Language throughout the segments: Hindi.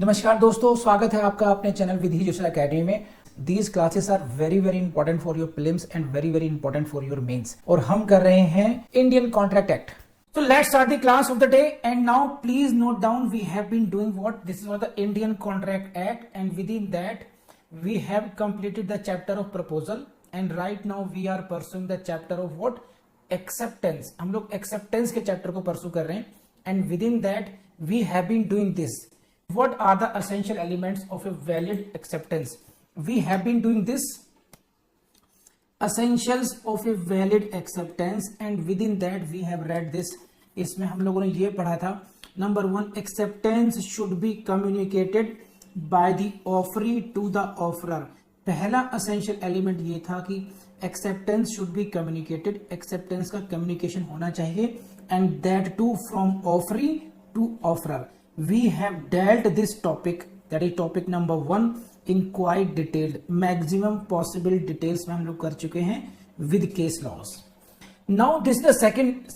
नमस्कार दोस्तों, स्वागत है आपका अपने चैनल विधि जोशी एकेडमी में। These classes are very very important for your prelims and very very important for your mains. और हम कर रहे हैं Indian Contract Act. So let's start the class of the day, and now please note down we have been doing what? This is what the Indian Contract Act, and within that we have completed the chapter of proposal, and right now we are pursuing the chapter of what? Acceptance. हम लोग acceptance के chapter को pursue कर रहे हैं, and within that we have been doing this. What are the essential elements of a valid acceptance? We have been doing this essentials of a valid acceptance, and within that we have read this. इसमें हम लोगों ने ये पढ़ा था, number 1, acceptance should be communicated by the offeree to the offerer. पहला essential element ये था कि acceptance should be communicated, acceptance का communication होना चाहिए, and that too from offeree to offerer. We have dealt this topic, that is topic number 1, in quite detailed, maximum possible details में हम लोग कर चुके हैं with case laws. Now this is the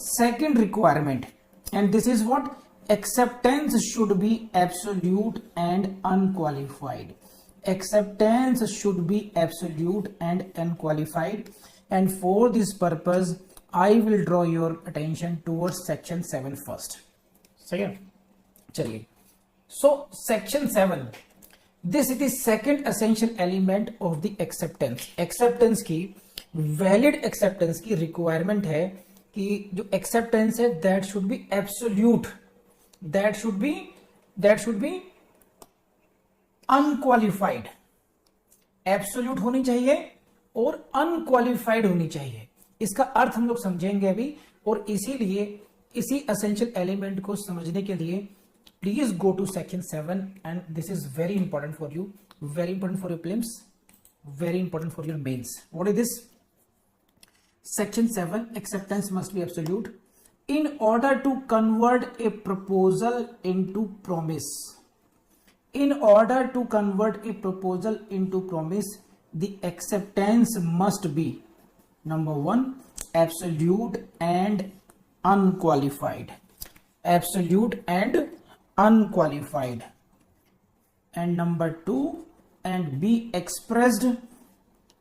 second requirement, and this is what? Acceptance should be absolute and unqualified. Acceptance should be absolute and unqualified, and for this purpose I will draw your attention towards section 7 first. सही है, चलिए. So section 7, this is the second essential element of the acceptance. Acceptance की, valid acceptance की requirement है कि जो acceptance है that should be absolute, that should be unqualified. absolute होनी चाहिए और unqualified होनी चाहिए. इसका अर्थ हम लोग समझेंगे अभी, और इसीलिए इसी essential element को समझने के लिए please go to section 7, and this is very important for you, very important for your prelims, very important for your mains. What is this? Section 7, acceptance must be absolute. In order to convert a proposal into promise, in order to convert a proposal into promise, the acceptance must be, number 1, absolute and unqualified. Absolute and unqualified. And number 2, and be expressed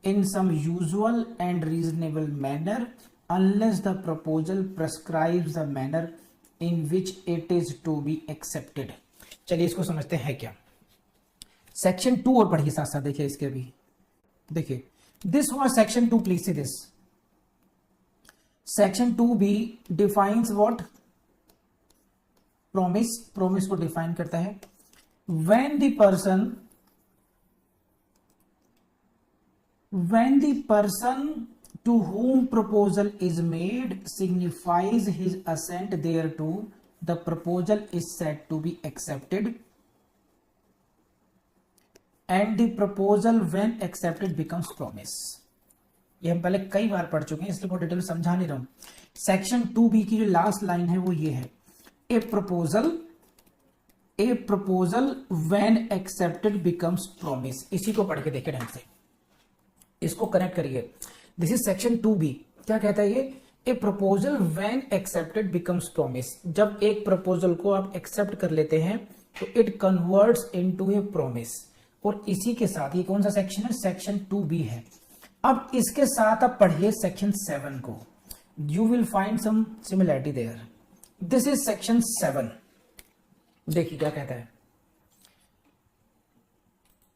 in some usual and reasonable manner unless the proposal prescribes the manner in which it is to be accepted. चलिए इसको समझते हैं क्या. सेक्शन 2 और पढ़िए साथ साथ, देखिए इसके भी देखिए. This was section 2, please see this. Section 2b defines what? Promise. Promise को डिफाइन करता है. when the person to whom proposal is made signifies his assent thereto, the proposal is said to be accepted, and the proposal when accepted becomes promise. ये हम पहले कई बार पढ़ चुके हैं, इसलिए बहुत डिटेल समझा नहीं रहा हूं. सेक्शन 2b की जो लास्ट लाइन है वो ये है, a proposal when accepted becomes promise. इसी को पढ़ के देखिए ढंग से, इसको कनेक्ट करिए. This is section 2b. क्या कहता है ये? ए proposal when accepted becomes promise. जब एक प्रपोजल को आप एक्सेप्ट कर लेते हैं तो it converts into A promise. और इसी के साथ ये कौन सा सेक्शन है? सेक्शन 2b है. अब इसके साथ आप पढ़िए सेक्शन 7 को. You will find some similarity there. This is section 7. देखिए क्या कहता है.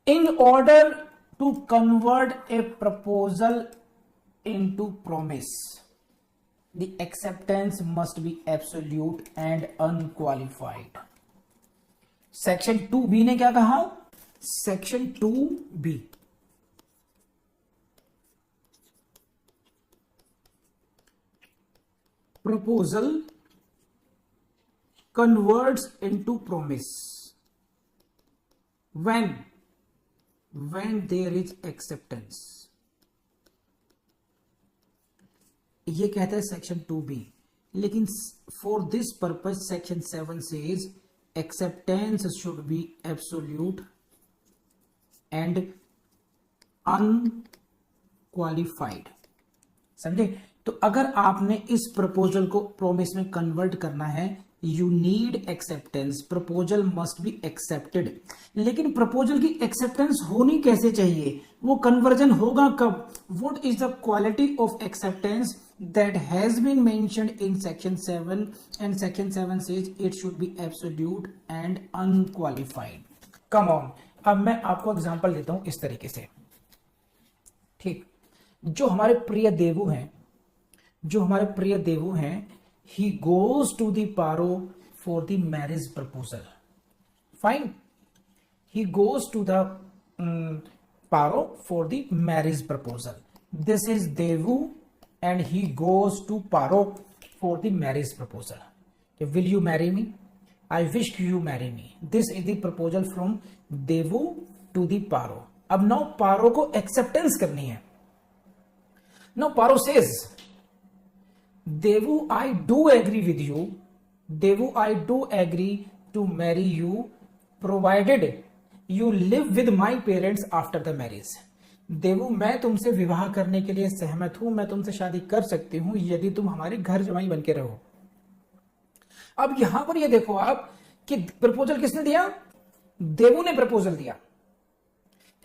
In order to convert a proposal into promise, the acceptance must be absolute and unqualified. Section 2b ने क्या कहा? Section 2b, proposal converts into promise when there is acceptance. ये कहता है सेक्शन 2b, लेकिन for this purpose section 7 says acceptance should be absolute and unqualified. समझे? तो अगर आपने इस प्रपोजल को प्रोमिस में कन्वर्ट करना है you need acceptance, proposal must be accepted. लेकिन प्रपोजल की एक्सेप्टेंस होनी कैसे चाहिए, वो कन्वर्जन होगा कब? What is the quality of acceptance that has been mentioned in section 7, and section 7 says it should be absolute and unqualified. Come on, अब मैं आपको एग्जांपल देता हूं इस तरीके से, ठीक। जो हमारे प्रिय देवु हैं, he goes to the Paro for the marriage proposal. Fine, he goes to the Paro for the marriage proposal. This is Devu and he goes to Paro for the marriage proposal. Will you marry me? I wish you marry me. This is the proposal from Devu to the Paro. अब now Paro को acceptance करनी है. Now Paro says, Devu, I do agree with you. Devu, I do agree to marry you, provided you live with my parents after the marriage. देवु, मैं तुमसे विवाह करने के लिए सहमत हूं, मैं तुमसे शादी कर सकती हूं यदि तुम हमारे घर जमाई बन के रहो। अब यहां पर ये देखो आप कि प्रपोजल किसने दिया? देवु ने प्रपोजल दिया।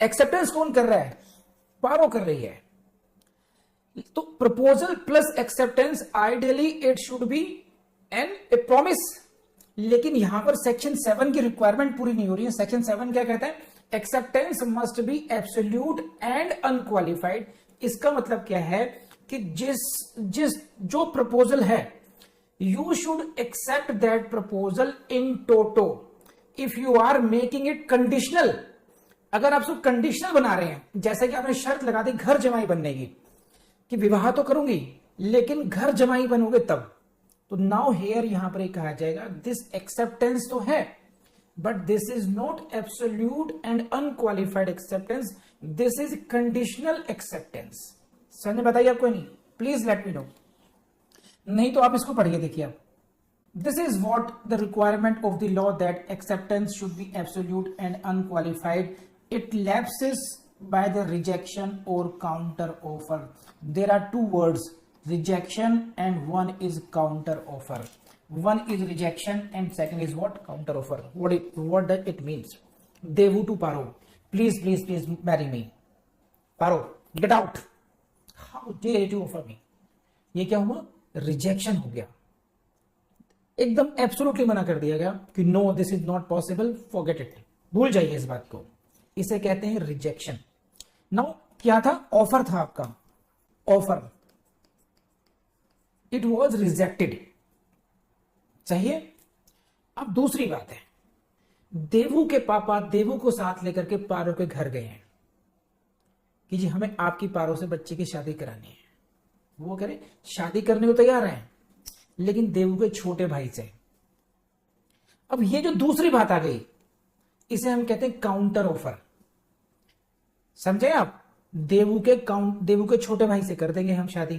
एक्सेप्टेंस कौन कर रहा है? पारो कर रही है। तो proposal plus acceptance, ideally it should be an a promise. लेकिन यहां पर सेक्शन 7 की रिक्वायरमेंट पूरी नहीं हो रही है। सेक्शन 7 क्या कहता है? Acceptance must be absolute and unqualified. इसका मतलब क्या है कि जो प्रपोजल है, you should accept that proposal in toto. If you are making it conditional, अगर आप उसको कंडीशनल बना रहे हैं, जैसे कि आपने शर्त लगा दी घर जमाई बनने की कि विवाह तो करूंगी लेकिन घर जमाई बनोगे तब, तो नाउ हेयर यहां पर कहा जाएगा दिस एक्सेप्टेंस तो है, but this is not absolute and unqualified acceptance, this is conditional acceptance। Sir ने बताइए आपको? नहीं, प्लीज लेट मी नो, नहीं तो आप इसको पढ़िए, देखिए आप। This is what the requirement of the law, that acceptance should be absolute and unqualified. It lapses by the rejection or counter offer. There are two words, rejection and one is counter offer. One is rejection and second is what? Counter offer. What does it means? Devu to Paro, please marry me. Paro, get out. How dare you offer me? ये क्या हुआ? रिजेक्शन हो गया, एकदम एब्सोल्युटली मना कर दिया गया कि no, this is not possible, forget it, भूल जाइए इस बात को। इसे कहते हैं रिजेक्शन। नाउ क्या था? ऑफर था आपका, ऑफर, इट वॉज रिजेक्टेड, चाहिए। अब दूसरी बात है, देवु के पापा देवु को साथ लेकर के पारो के घर गए हैं कि जी हमें आपकी पारो से बच्चे की शादी करानी है। वो कह रहे शादी करने को तैयार हैं, लेकिन देवु के छोटे भाई से। अब ये जो दूसरी बात आ गई, इसे हम कहते हैं काउंटर ऑफर। समझे आप? देवु के छोटे भाई से कर देंगे हम शादी।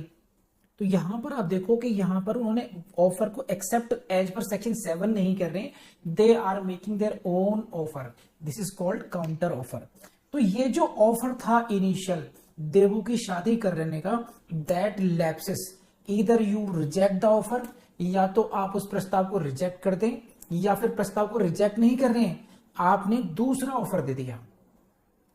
तो यहां पर आप देखो कि यहां पर उन्होंने ऑफर को एक्सेप्ट एज पर सेक्शन 7 नहीं कर रहे, they are making their own offer, this is called counter offer. तो ये जो ऑफर था इनिशियल देवु की शादी करने का, that lapses, either you reject the offer, या तो आप उस प्रस्ताव को रिजेक्ट कर दें, या फिर प्रस्ताव को रिजेक्ट नहीं कर रहे हैं, आपने दूसरा ऑफर दे दिया,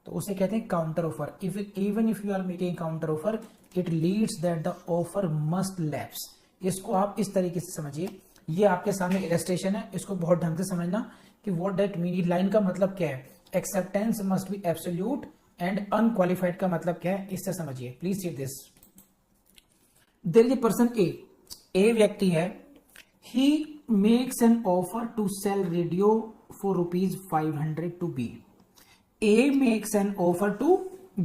तो उसे कहते हैं counter offer. Even if you are making counter offer, it leads that the offer must lapse. इसको आप इस तरीके से समझिए, ये आपके सामने इलस्ट्रेशन है, इसको बहुत ढंग से समझना कि व्हाट दैट मीन, लाइन का मतलब क्या है। Acceptance must be absolute and unqualified का मतलब क्या है, इससे समझिए। Please see this, there is a person a व्यक्ति है, he makes an offer to sell radio for ₹500 to B. A makes an offer to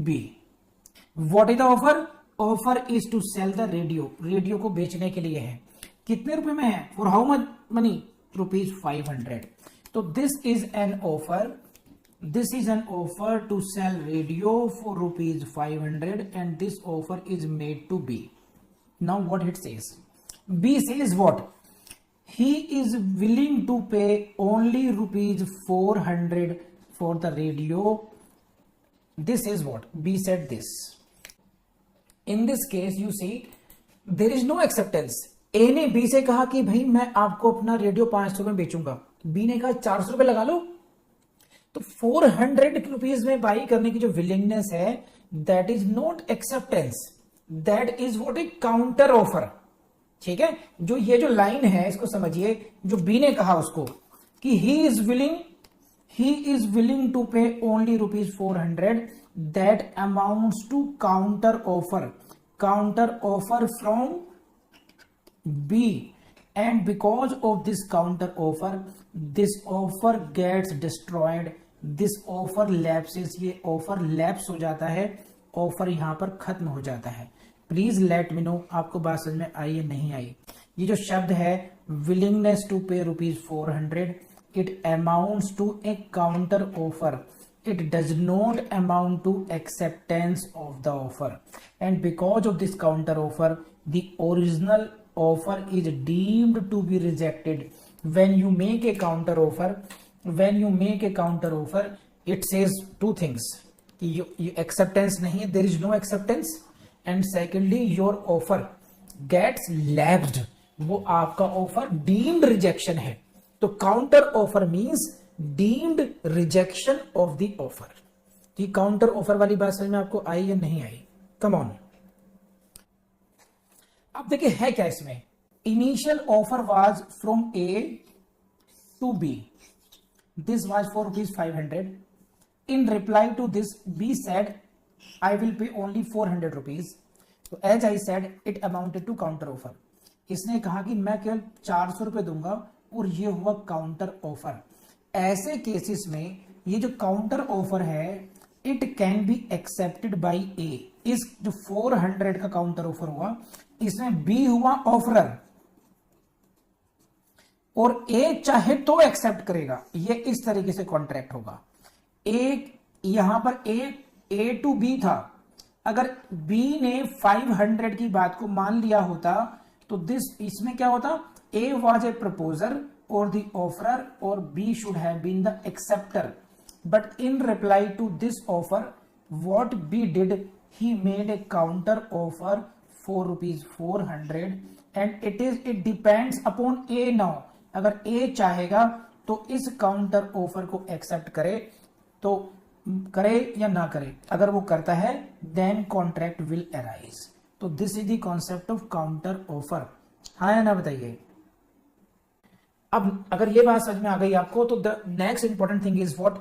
B. What is the offer? Offer is to sell the radio. Radio को बेचने के लिए है। कितने रुपए में है? For how much money? ₹500. तो this is an offer. This is an offer to sell radio for ₹500 and this offer is made to B. Now what it says? B says what? He is willing to pay only ₹400 for the radio. This is what B said this. In this case, you see, there is no acceptance. ए ने बी से कहा कि भाई मैं आपको अपना रेडियो 500 में बेचूंगा, बी ने कहा 400 रुपए लगा लो। तो 400 रुपीज में बाई करने की जो विलिंगनेस है, that is not acceptance, that is what A counter offer. ठीक है, जो ये जो लाइन है इसको समझिए, जो बी ने कहा उसको कि he is willing to pay only ₹400, that amounts to counter offer from B, and because of this counter offer, this offer gets destroyed, this offer lapses, ये offer lapse हो जाता है, ऑफर यहां पर खत्म हो जाता है। प्लीज लेट मी नो आपको बात समझ में आई या नहीं आई। ये जो शब्द है willingness to pay ₹400, it amounts to a counter offer, it does not amount to acceptance of the offer, and because of this counter offer the original offer is deemed to be rejected. When you make a counter offer, it says two things, you acceptance nahi hai, there is no acceptance, and secondly your offer gets lapsed, वो आपका ऑफर डीम्ड रिजेक्शन है। तो counter offer means deemed rejection of the offer. ये काउंटर ऑफर वाली बात समझ में आपको आई या नहीं आई? Come on. अब देखिए है क्या इसमें, initial offer was from A to B, this was for ₹500। In reply to this B said I will pay only ₹400। तो as I said it amounted to counter offer. इसने कहा कि मैं केवल 400 रुपए दूंगा और ये हुआ काउंटर ऑफर। ऐसे केसेस में ये जो काउंटर ऑफर है it can be accepted by A. इस जो 400 का काउंटर ऑफर हुआ इसमें बी हुआ ऑफरर और ए चाहे तो एक्सेप्ट करेगा। ये इस तरीके से कॉन्ट्रैक्ट होगा। यहां पर ए टू बी था, अगर बी ने 500 की बात को मान लिया होता तो इसमें क्या होता, ए was a proposer or the offerer or B should have been the acceptor, but in reply to this offer what B did, he made a counter offer for ₹400 and it depends upon A now। अगर A चाहेगा तो इस काउंटर ऑफर को एक्सेप्ट करे तो करे या ना करे, अगर वो करता है then contract will arise। तो this is the concept of counter offer. हाँ या ना बताइए। अब अगर ये बात समझ में आ गई आपको तो the next important thing is what,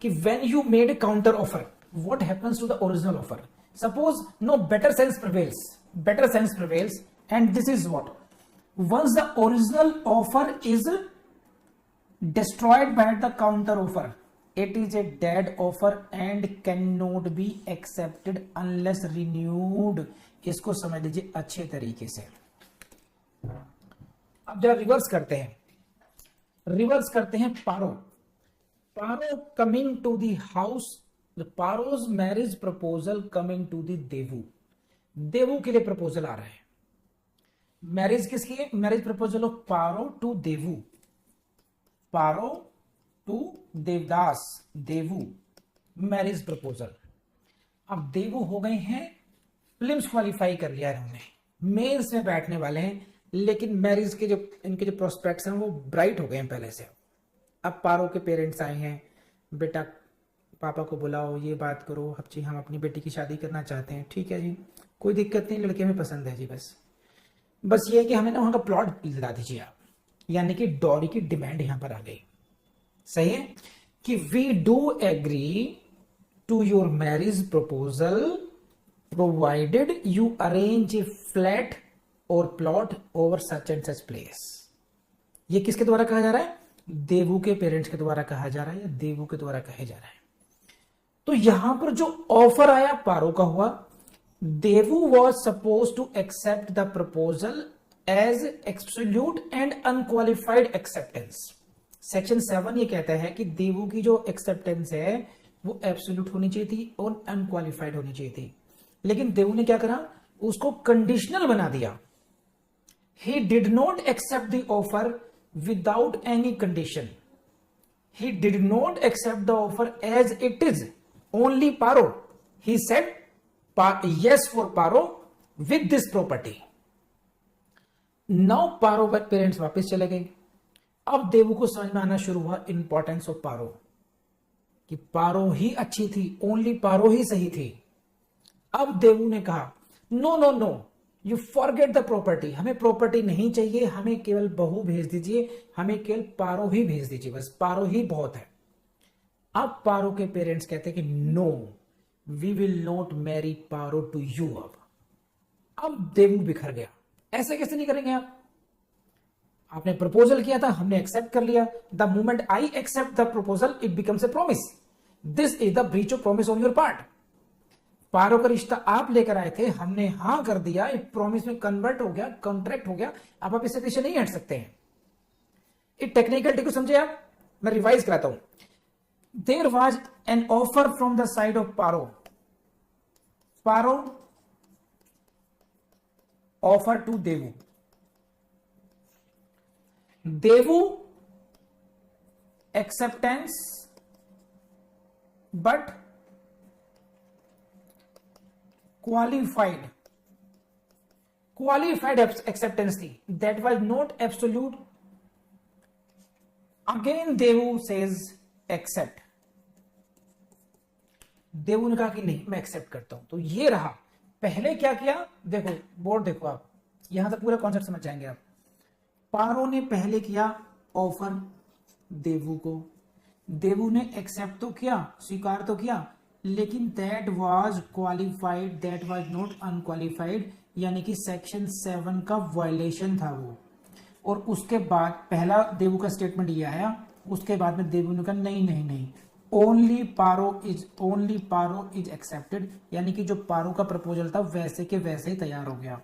कि when you made a counter offer what happens to the original offer. Suppose no better sense prevails and this is what, once the original offer is destroyed by the counter offer it is a dead offer and can not be accepted unless renewed. इसको समझ लीजिए अच्छे तरीके से। अब जरा रिवर्स करते हैं Paro coming to the house, Paro's marriage proposal coming to the Devu के लिए प्रपोजल आ रहा है। मैरिज किसकी है? Marriage proposal of Paro to Devdas, Devu marriage proposal. अब देवू हो गए हैं, प्रीलिम्स क्वालिफाई कर लिया इन्होंने, मेंस में बैठने वाले हैं, लेकिन मैरिज के जो इनके जो प्रोस्पेक्ट्स हैं वो ब्राइट हो गए हैं पहले से। अब पारो के पेरेंट्स आए हैं, बेटा पापा को बुलाओ, ये बात करो, अब जी हम अपनी बेटी की शादी करना चाहते हैं। ठीक है जी, कोई दिक्कत नहीं, लड़के में पसंद है जी, बस ये है कि हमें ना वहां का प्लॉट दिला दीजिए आप, यानी कि डॉरी की डिमांड यहां पर आ गई। सही है कि we do agree to your marriage proposal provided you arrange a flat or plot over such and such place. ये किसके द्वारा कहा जा रहा है? देवू के पेरेंट्स के द्वारा कहा जा रहा है या देवू के द्वारा कहे जा रहा है। तो यहां पर जो ऑफर आया पारो का हुआ, Devu was suppose to accept the proposal as absolute and unqualified acceptance. Section 7 ये कहता है कि देवू की जो एक्सेप्टेंस है वो एब्सोल्यूट होनी चाहिए थी और अनक्वालिफाइड होनी चाहिए थी, लेकिन देवू ने क्या करा, उसको कंडीशनल बना दिया। He did not accept the offer without any condition. He did not accept the offer as it is. Only Paro. He said yes for Paro with this property. Now Paro parents वापस चले गए। अब देवू को समझ में आना शुरू हुआ इंपॉर्टेंस ऑफ पारो, कि पारो ही अच्छी थी, ओनली पारो ही सही थी। अब देवू ने कहा no no no, you forget the property, हमें प्रॉपर्टी नहीं चाहिए, हमें केवल बहू भेज दीजिए, हमें केवल पारो ही भेज दीजिए, बस पारो ही बहुत है। अब पारो के पेरेंट्स कहते हैं कि no, we will not marry Paro to you. अब देवू बिखर गया, ऐसे कैसे नहीं करेंगे आप, आपने प्रपोजल किया था, हमने एक्सेप्ट कर लिया। The moment I accept the proposal it becomes a promise, this is the breach of promise on your part. Paro का रिश्ता आप लेकर आए थे, हमने हां कर दिया, एक प्रॉमिस में कन्वर्ट हो गया, कॉन्ट्रैक्ट हो गया, अब आप इससे पीछे नहीं हट सकते हैं। एक टेक्निकलिटी को समझे आप, मैं रिवाइज कराता हूं। There was an offer from the side of Paro, Paro offer to Devu, Devu acceptance but qualified acceptance थी, that was not absolute। again Daewoo says accept, देवू ने कहा कि नहीं मैं एक्सेप्ट करता हूं। तो ये रहा, पहले क्या किया, देखो बोर्ड देखो आप, यहां तक पूरा कॉन्सेप्ट समझ जाएंगे आप। पारो ने पहले किया ऑफर देवू को, देवू ने एक्सेप्ट तो किया, स्वीकार तो किया, लेकिन that was qualified, that was not unqualified, यानी कि सेक्शन 7 का वायलेशन था वो। और उसके बाद पहला देवू का स्टेटमेंट ये आया, उसके बाद में देवू ने कहा नहीं नहीं नहीं, ओनली पारो इज एक्सेप्टेड, यानी कि जो पारो का प्रपोजल था वैसे के वैसे ही तैयार हो गया।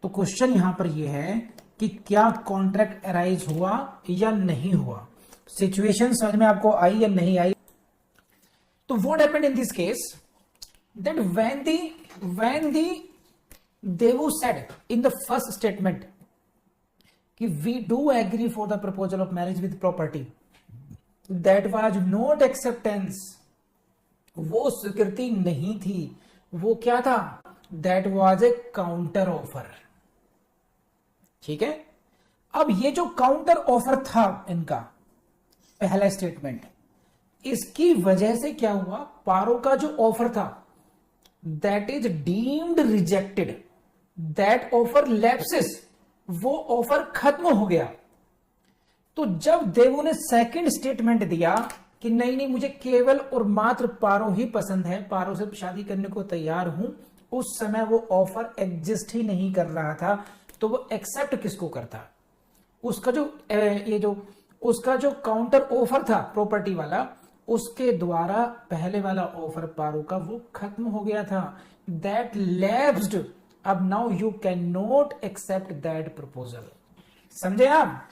तो क्वेश्चन यहां पर यह है कि क्या कॉन्ट्रैक्ट अराइज हुआ या नहीं हुआ, सिचुएशन समझ में आपको आई या नहीं आई। तो what happened in this case, that when the देवू said in the first statement कि we do agree for the proposal of marriage with property, that was not acceptance, वो स्वीकृति नहीं थी, वो क्या था, that was a counter offer. ठीक है, अब ये जो काउंटर ऑफर था इनका पहला स्टेटमेंट, इसकी वजह से क्या हुआ, पारो का जो ऑफर था that is deemed rejected, that offer lapses, वो ऑफर खत्म हो गया। तो जब देवू ने सेकंड स्टेटमेंट दिया कि नहीं नहीं मुझे केवल और मात्र पारो ही पसंद है, पारो से शादी करने को तैयार हूं, उस समय वो ऑफर एग्जिस्ट ही नहीं कर रहा था, तो वो एक्सेप्ट किसको करता, उसका जो उसका जो काउंटर ऑफर था प्रॉपर्टी वाला, उसके द्वारा पहले वाला ऑफर पारो का वो खत्म हो गया था, दैट लैप्स्ड, अब now you can not accept that proposal. समझे आप,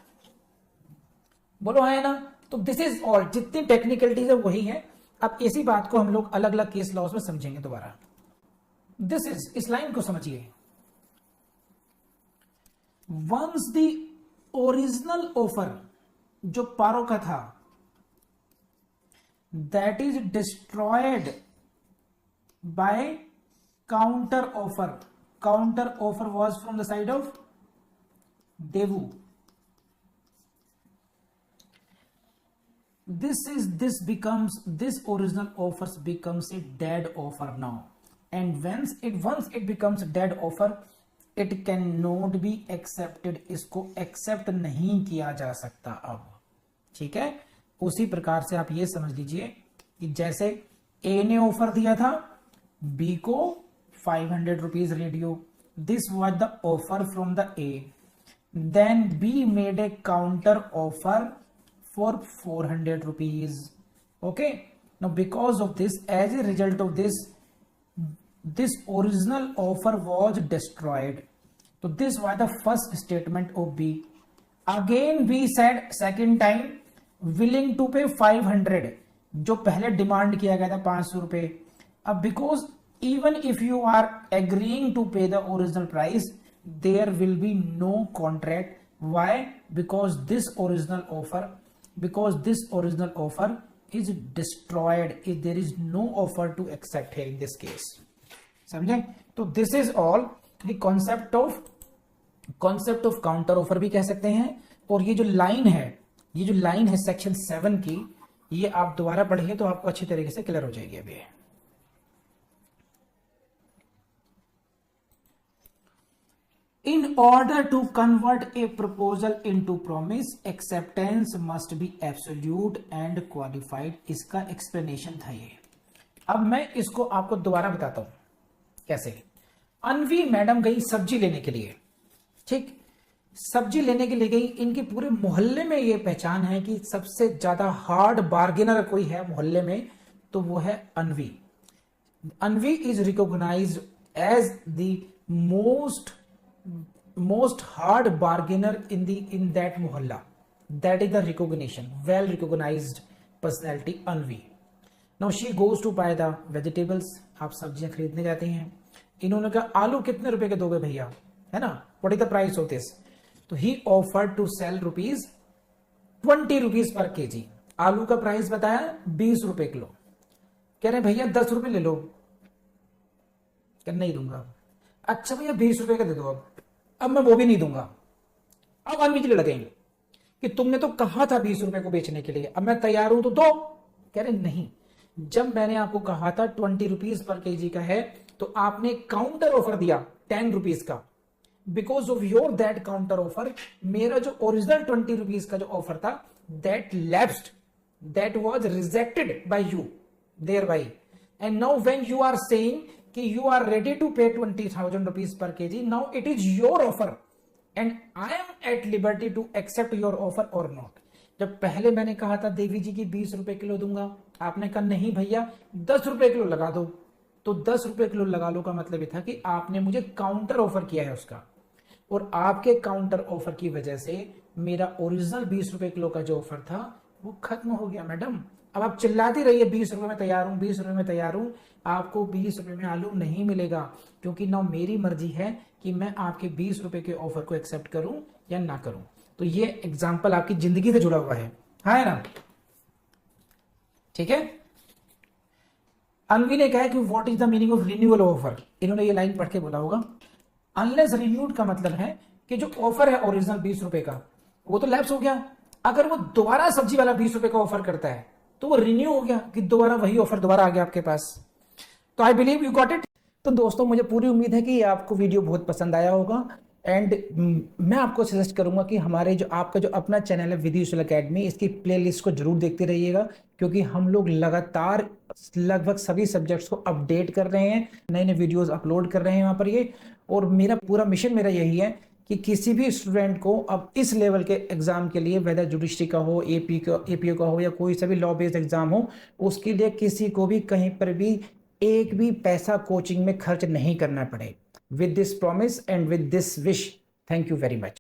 बोलो है ना। तो दिस इज ऑल, जितनी टेक्निकलिटीज है वही है। अब इसी बात को हम लोग अलग अलग केस लॉज में समझेंगे दोबारा। दिस इज, इस लाइन को समझिए, वंस द ओरिजिनल ऑफर जो पारो का था that is destroyed bye counter offer, counter offer was from the side of Daewoo, this original offers becomes a dead offer now, and once it becomes a dead offer it cannot be accepted, इसको एक्सेप्ट नहीं किया जा सकता अब। ठीक है, उसी प्रकार से आप ये समझ लीजिए कि जैसे ए ने ऑफर दिया था बी को 500 रुपीज रेडियो, this was the offer from the A, then B made a counter offer for 400 rupees. Okay, now because of this, as a result of this original offer was destroyed. So this was the first statement of B. Again B said second time willing to pay 500, जो पहले डिमांड किया गया था 500 रुपए। अब because even if you are agreeing to pay the original price, there will be no contract. Why? Because this original offer is destroyed, there is no offer to accept here in this case। समझे। तो this is all the concept of concept of counter offer भी कह सकते हैं। और ये जो लाइन है सेक्शन 7 की, ये आप दोबारा पढ़िए तो आपको अच्छी तरीके से क्लियर हो जाएगी। अभी in order to convert a proposal into promise, acceptance must be absolute and qualified. इसका एक्सप्लेनेशन था ये। अब मैं इसको आपको दोबारा बताता हूं कैसे। अनवी मैडम गई सब्जी लेने के लिए, ठीक, सब्जी लेने के लिए गई। इनके पूरे मोहल्ले में ये पहचान है कि सबसे ज्यादा हार्ड बार्गेनर कोई है मोहल्ले में, तो वो है Anvi. Anvi is recognised as the most hard bargainer in that mohalla. That is the recognition, well recognized personality Anvi. Now she goes to buy the vegetables. आप सब्जियां खरीदने जाते हैं। इन्होंने कहा आलू कितने रुपए के दोगे भैया, है ना, what is the price of this? तो he offered to sell ₹20 पर kg। आलू का प्राइस बताया 20 रुपए किलो। कह रहे भैया 10 रुपए ले लो। क्या नहीं दूंगा। अच्छा भैया 20 रुपए का दे दो। अब मैं वो भी नहीं दूंगा। अब अनवी जी लगेंगे कि तुमने तो कहा था 20 रुपए को बेचने के लिए, अब मैं तैयार हूं तो दो। कह रहे नहीं, जब मैंने आपको कहा था 20 रुपीज पर केजी का है, तो आपने काउंटर ऑफर दिया 10 रुपीज का। Because of your that counter offer, मेरा जो ओरिजिनल 20 रुपीज का जो ऑफर था, that lapsed, that was rejected by you thereby. And now when you are saying कि you are ready to pay 20,000 rupees per kg, now it is your offer and I am at liberty to accept your offer or not। जब पहले मैंने कहा था देवी जी की 20 रुपए किलो दूंगा, आपने कहा नहीं भैया 10 रुपए किलो लगा दो। तो 10 रुपए किलो लगा लो का मतलब ये था कि आपने मुझे काउंटर ऑफर किया है उसका, और आपके काउंटर ऑफर की वजह से मेरा ओरिजिनल 20 रुपए किलो का जो ऑफर था वो खत्म हो गया मैडम। अब आप चिल्लाती रहिए 20 रुपए में तैयार हूं, 20 रुपए में तैयार हूं। आपको 20 रुपए में आलू नहीं मिलेगा, क्योंकि ना मेरी मर्जी है कि मैं आपके 20 रुपए के ऑफर को एक्सेप्ट करूं या ना करूं। तो ये एग्जाम्पल आपकी जिंदगी से जुड़ा हुआ है, हाँ ना, ठीक है। अनवी ने कहा कि what is the meaning of renewal offer. इन्होंने ये लाइन पढ़ के बोला होगा, अनलेस रिन्यूड का मतलब है कि जो ऑफर है ओरिजिनल 20 रुपए का वो तो लैप्स हो गया। अगर वो दोबारा सब्जी वाला 20 रुपए का ऑफर करता है तो वो रिन्यू हो गया कि दोबारा वही ऑफर दोबारा आ गया आपके पास। तो I believe you got it. तो दोस्तों मुझे पूरी उम्मीद है कि आपको वीडियो बहुत पसंद आया होगा। एंड मैं आपको सजेस्ट करूंगा कि हमारे जो आपका जो अपना चैनल है विधि विशुल अकेडमी, इसकी प्लेलिस्ट को जरूर देखते रहिएगा, क्योंकि हम लोग लगातार लगभग सभी सब्जेक्ट्स को अपडेट कर रहे हैं, नए नए वीडियोस अपलोड कर रहे हैं वहां पर ये। और मेरा पूरा मिशन मेरा यही है कि किसी भी स्टूडेंट को अब इस लेवल के एग्जाम के लिए, वेदर जुडिशरी का हो, एपीओ का हो, या कोई सा भी लॉ बेस्ड एग्जाम हो, उसके लिए किसी को भी कहीं पर भी एक भी पैसा कोचिंग में खर्च नहीं करना पड़े। With this promise and with this wish, thank you very much.